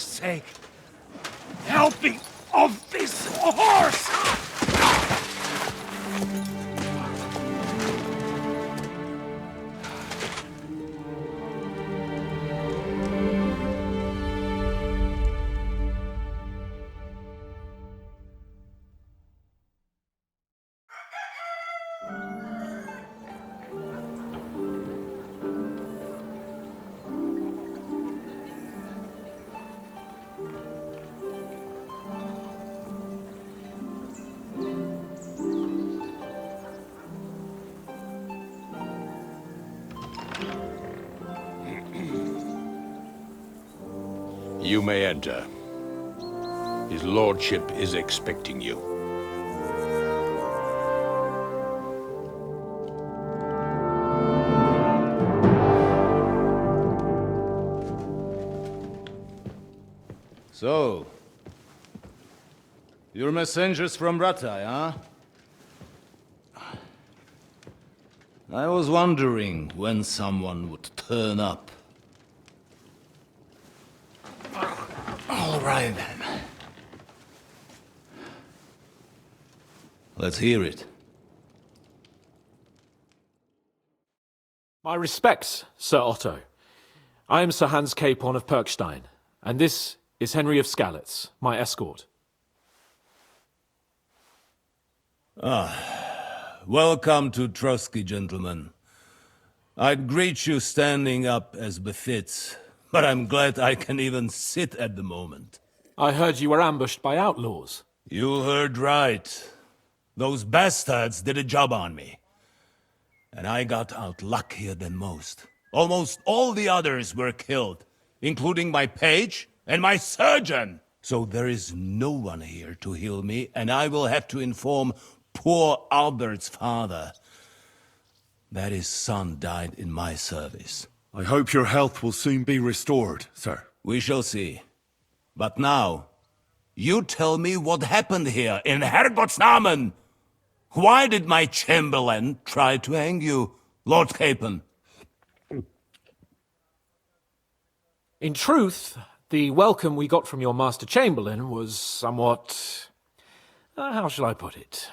sake, help me off this horse! You may enter. His lordship is expecting you. So, you're messengers from Rattay, huh? I was wondering when someone would turn up. All right, then. Let's hear it. My respects, Sir Otto. I am Sir Hans Capon of Perkstein, and this is Henry of Skalitz, my escort. Welcome to Trotsky, gentlemen. I'd greet you standing up as befits, but I'm glad I can even sit at the moment. I heard you were ambushed by outlaws. You heard right. Those bastards did a job on me. And I got out luckier than most. Almost all the others were killed, including my page and my surgeon. So there is no one here to heal me, and I will have to inform poor Albert's father that his son died in my service. I hope your health will soon be restored, sir. We shall see. But now, you tell me what happened here in Herrgottsnamen. Why did my chamberlain try to hang you, Lord Capon? In truth, the welcome we got from your Master Chamberlain was somewhat... how shall I put it?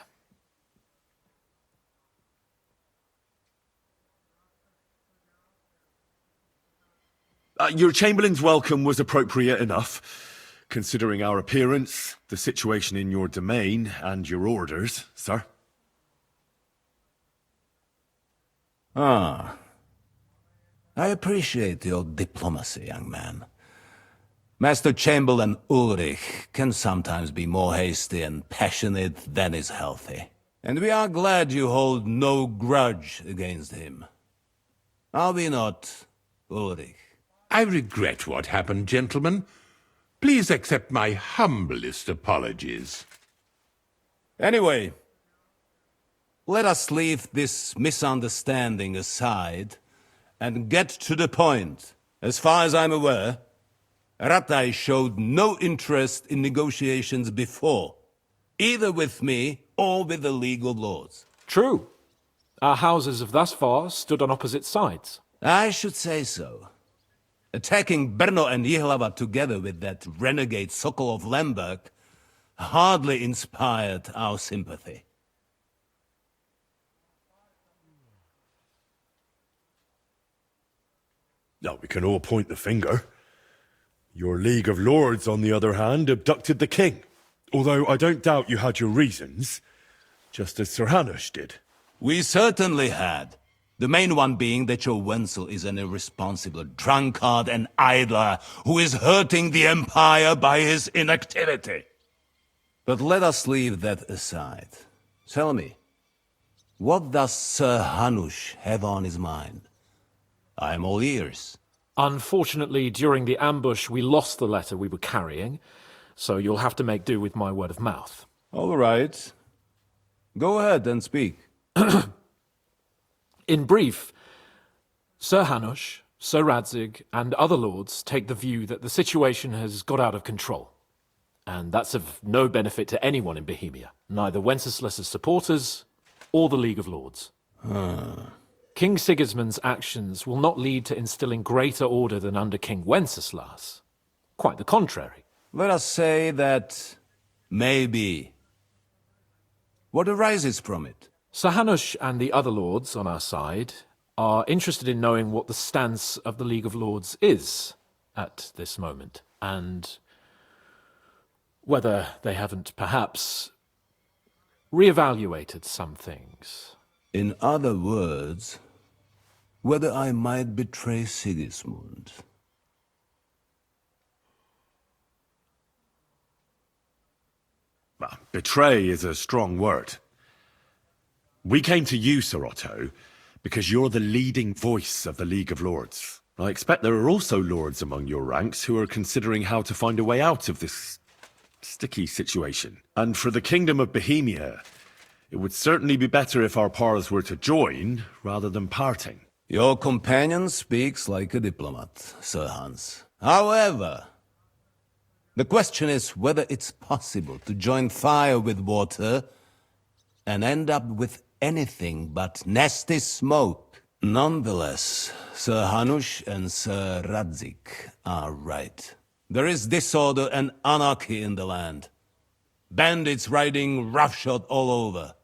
Your Chamberlain's welcome was appropriate enough, considering our appearance, the situation in your domain, and your orders, sir. Ah. I appreciate your diplomacy, young man. Master Chamberlain Ulrich can sometimes be more hasty and passionate than is healthy. And we are glad you hold no grudge against him. Are we not, Ulrich? I regret what happened, gentlemen. Please accept my humblest apologies. Anyway, let us leave this misunderstanding aside and get to the point. As far as I'm aware, Rattay showed no interest in negotiations before, either with me or with the League of Lords. True. Our houses have thus far stood on opposite sides. I should say so. Attacking Brno and Jihlava together with that renegade Sokol of Lemberg hardly inspired our sympathy. Now we can all point the finger. Your League of Lords, on the other hand, abducted the king. Although I don't doubt you had your reasons, just as Sir Hanush did. We certainly had. The main one being that your Wenzel is an irresponsible drunkard and idler who is hurting the Empire by his inactivity. But let us leave that aside. Tell me, what does Sir Hanush have on his mind? I am all ears. Unfortunately, during the ambush, we lost the letter we were carrying, so you'll have to make do with my word of mouth. All right. Go ahead and speak. In brief, Sir Hanush, Sir Radzig, and other lords take the view that the situation has got out of control. And that's of no benefit to anyone in Bohemia, neither Wenceslas's supporters or the League of Lords. King Sigismund's actions will not lead to instilling greater order than under King Wenceslas. Quite the contrary. Let us say that maybe. What arises from it? Sir Hanush and the other lords on our side are interested in knowing what the stance of the League of Lords is at this moment, and whether they haven't perhaps reevaluated some things. In other words, whether I might betray Sigismund. Well, betray is a strong word. We came to you, Sir Otto, because you're the leading voice of the League of Lords. I expect there are also lords among your ranks who are considering how to find a way out of this sticky situation. And for the Kingdom of Bohemia, it would certainly be better if our powers were to join rather than parting. Your companion speaks like a diplomat, Sir Hans. However, the question is whether it's possible to join fire with water and end up with anything but nasty smoke. Nonetheless, Sir Hanush and Sir Radzik are right. There is disorder and anarchy in the land. Bandits riding roughshod all over.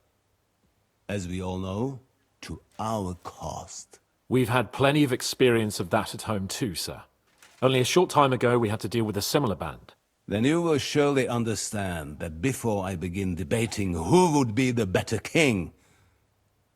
As we all know, to our cost. We've had plenty of experience of that at home too, sir. Only a short time ago we had to deal with a similar band. Then you will surely understand that before I begin debating who would be the better king,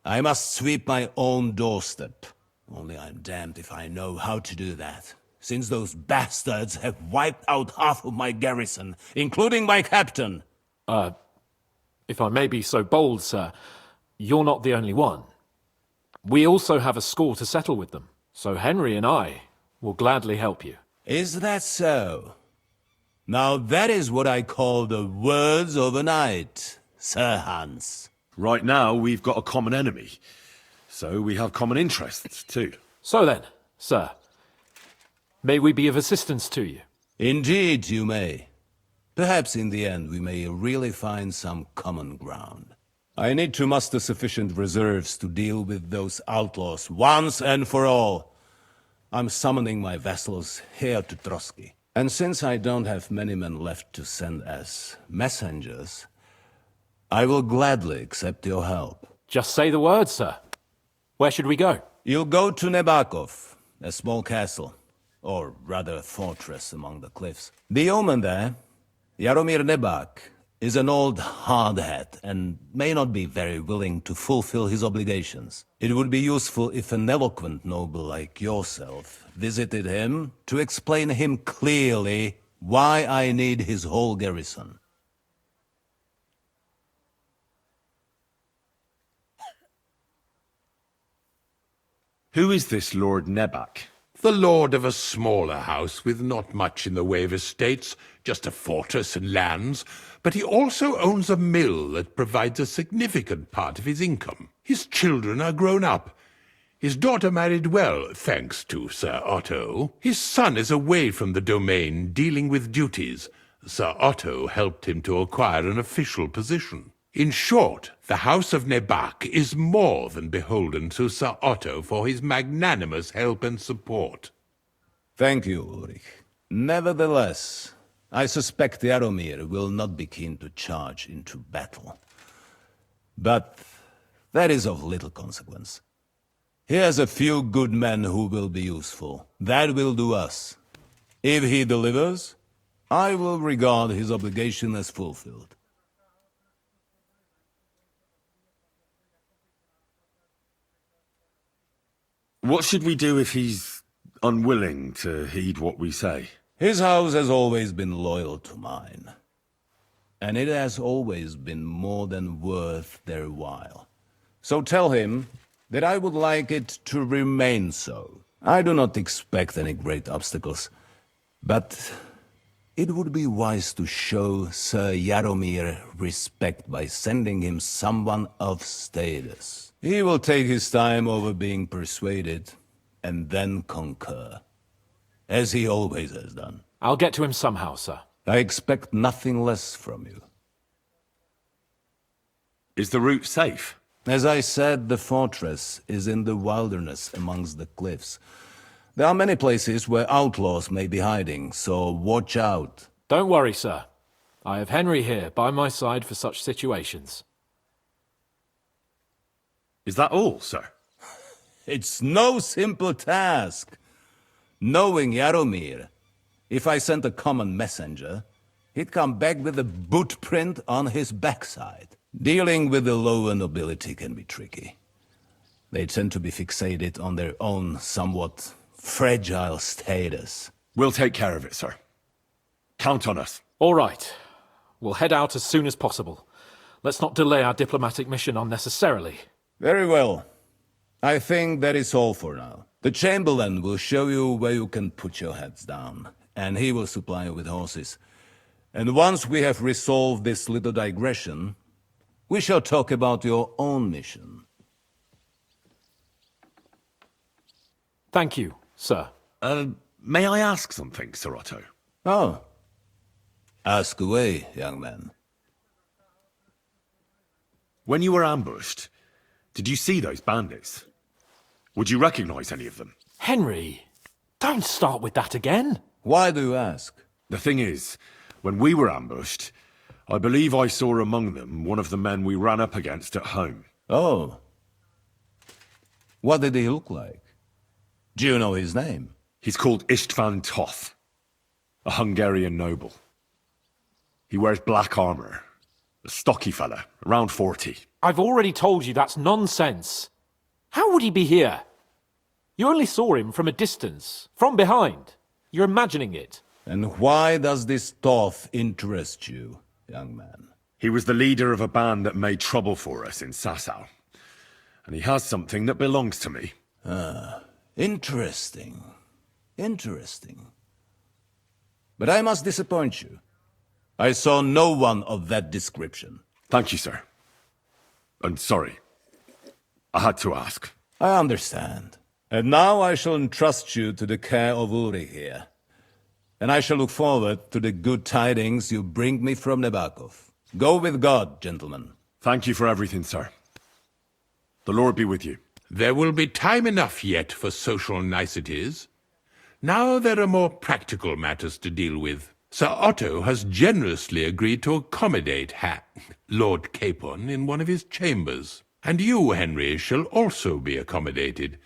I must sweep my own doorstep. Only I'm damned if I know how to do that, since those bastards have wiped out half of my garrison, including my captain. If I may be so bold, sir, you're not the only one. We also have a score to settle with them, so Henry and I will gladly help you. Is that so? Now that is what I call the words of a knight, Sir Hans. Right now, we've got a common enemy, so we have common interests too. So then, sir, may we be of assistance to you? Indeed you may. Perhaps in the end we may really find some common ground. I need to muster sufficient reserves to deal with those outlaws once and for all. I'm summoning my vassals here to Trotsky. And since I don't have many men left to send as messengers, I will gladly accept your help. Just say the word, sir. Where should we go? You'll go to Nebakov, a small castle, or rather a fortress among the cliffs. The yeoman there, Jaromir Nebak, is an old hardhat and may not be very willing to fulfill his obligations. It would be useful if an eloquent noble like yourself visited him to explain him clearly why I need his whole garrison. Who is this Lord Nebak? The lord of a smaller house with not much in the way of estates, just a fortress and lands, but he also owns a mill that provides a significant part of his income. His children are grown up. His daughter married well, thanks to Sir Otto. His son is away from the domain, dealing with duties. Sir Otto helped him to acquire an official position. In short, the House of Nebak is more than beholden to Sir Otto for his magnanimous help and support. Thank you, Ulrich. Nevertheless, I suspect Jaromir will not be keen to charge into battle. But that is of little consequence. He has a few good men who will be useful. That will do us. If he delivers, I will regard his obligation as fulfilled. What should we do if he's unwilling to heed what we say? His house has always been loyal to mine. And it has always been more than worth their while. So tell him that I would like it to remain so. I do not expect any great obstacles, but it would be wise to show Sir Jaromir respect by sending him someone of status. He will take his time over being persuaded, and then concur, as he always has done. I'll get to him somehow, sir. I expect nothing less from you. Is the route safe? As I said, the fortress is in the wilderness amongst the cliffs. There are many places where outlaws may be hiding, so watch out. Don't worry, sir. I have Henry here by my side for such situations. Is that all, sir? It's no simple task. Knowing Jaromir, if I sent a common messenger, he'd come back with a boot print on his backside. Dealing with the lower nobility can be tricky. They tend to be fixated on their own somewhat fragile status. We'll take care of it, sir. Count on us. All right. We'll head out as soon as possible. Let's not delay our diplomatic mission unnecessarily. Very well. I think that is all for now. The Chamberlain will show you where you can put your heads down, and he will supply you with horses. And once we have resolved this little digression, we shall talk about your own mission. Thank you, sir. May I ask something, Sir Otto? Oh. Ask away, young man. When you were ambushed, did you see those bandits? Would you recognize any of them? Henry, don't start with that again. Why do you ask? The thing is, when we were ambushed, I believe I saw among them one of the men we ran up against at home. Oh. What did he look like? Do you know his name? He's called Istvan Toth, a Hungarian noble. He wears black armor, a stocky fella, around 40. I've already told you that's nonsense. How would he be here? You only saw him from a distance, from behind. You're imagining it. And why does this Toth interest you, young man? He was the leader of a band that made trouble for us in Sasau. And he has something that belongs to me. Interesting. Interesting. But I must disappoint you. I saw no one of that description. Thank you, sir. And sorry. I had to ask. I understand. And now I shall entrust you to the care of Ulrich here. And I shall look forward to the good tidings you bring me from Nebakov. Go with God, gentlemen. Thank you for everything, sir. The Lord be with you. There will be time enough yet for social niceties. Now there are more practical matters to deal with. Sir Otto has generously agreed to accommodate Lord Capon in one of his chambers. And you, Henry, shall also be accommodated,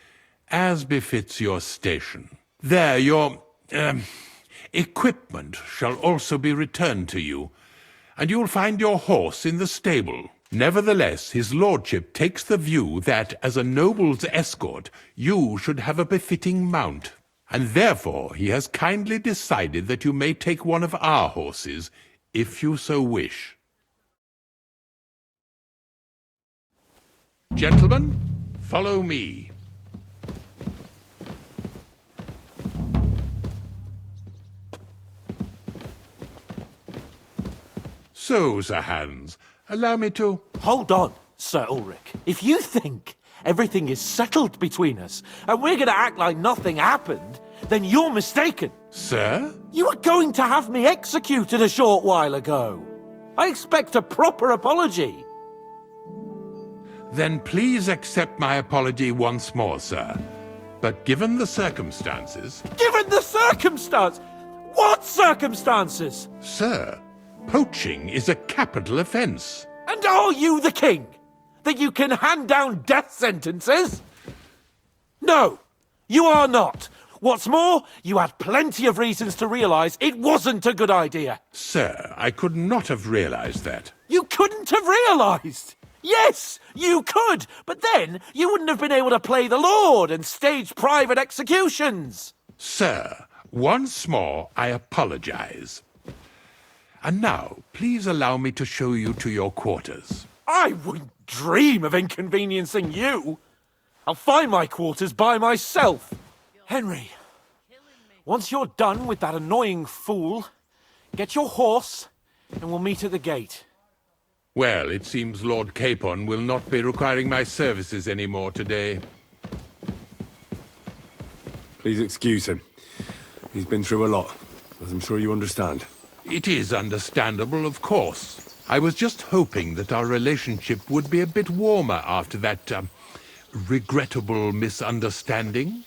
as befits your station. There, your equipment shall also be returned to you, and you'll find your horse in the stable. Nevertheless, his lordship takes the view that, as a noble's escort, you should have a befitting mount, and therefore he has kindly decided that you may take one of our horses, if you so wish. Gentlemen, follow me. So, Sir Hans, allow me to... Hold on, Sir Ulrich. If you think everything is settled between us, and we're going to act like nothing happened, then you're mistaken. Sir? You were going to have me executed a short while ago. I expect a proper apology. Then please accept my apology once more, sir. But given the circumstances... Given the circumstance? What circumstances? Sir, poaching is a capital offence. And are you the king? That you can hand down death sentences? No, you are not. What's more, you had plenty of reasons to realise it wasn't a good idea. Sir, I could not have realised that. You couldn't have realised! Yes, you could, but then you wouldn't have been able to play the Lord and stage private executions. Sir, once more I apologise. And now, please allow me to show you to your quarters. I wouldn't dream of inconveniencing you. I'll find my quarters by myself. Henry, once you're done with that annoying fool, get your horse and we'll meet at the gate. Well, it seems Lord Capon will not be requiring my services anymore today. Please excuse him. He's been through a lot, as I'm sure you understand. It is understandable, of course. I was just hoping that our relationship would be a bit warmer after that, regrettable misunderstanding.